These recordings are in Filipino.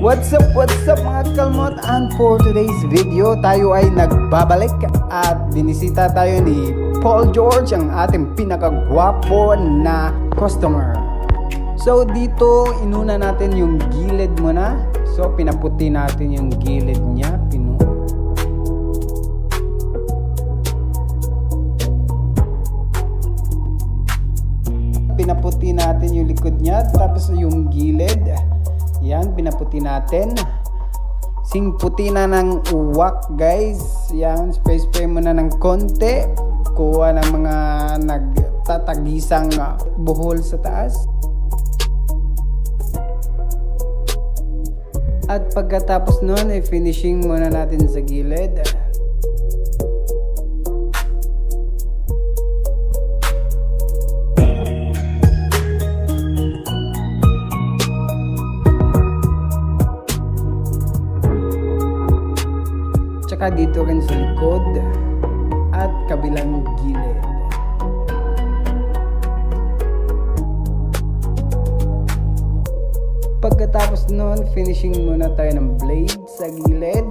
What's up mga kalmot? And for today's video, tayo ay nagbabalik at binisita tayo ni Paul George, ang ating pinakagwapo na customer. So dito, inuna natin yung gilid muna. So pinaputi natin yung gilid niya. Pinaputi natin yung likod niya, tapos yung gilid. Yan, pinaputi natin. Singputi na ng uwak, guys. Yan, spray mo na ng konti. Kuha ng mga nagtatagisang buhol sa taas. At pagkatapos nun, finishing muna natin sa gilid. Tsaka dito rin sa likod at kabilang gilid. Pagkatapos nun, finishing muna tayo ng blade sa gilid.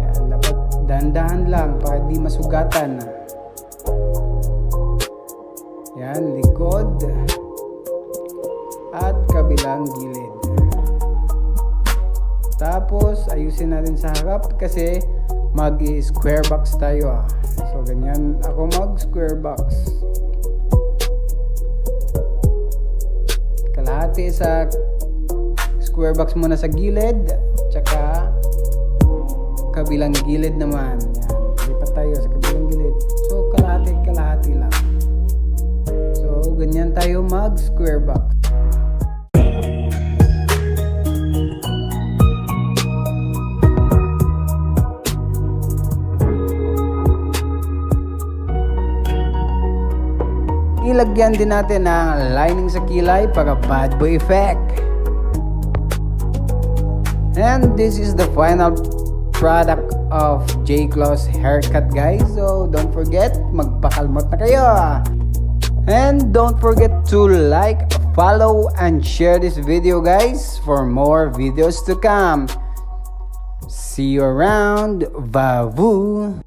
Yan, dapat dahan-dahan lang para di masugatan. Yan, likod at kabilang gilid. Tapos ayusin natin sa harap kasi mag-square box tayo. So ganyan ako mag-square box. Kalahati sa square box muna sa gilid, tsaka kabilang gilid naman. Yan, lipat tayo sa kabilang gilid. So kalahati lang. So ganyan tayo mag-square box. Ilagyan din natin ng lining sa kilay para bad boy effect. And this is the final product of J. Claus haircut, guys. So don't forget, magpakalmot na kayo. And don't forget to like, follow, and share this video, guys, for more videos to come. See you around. Bavu.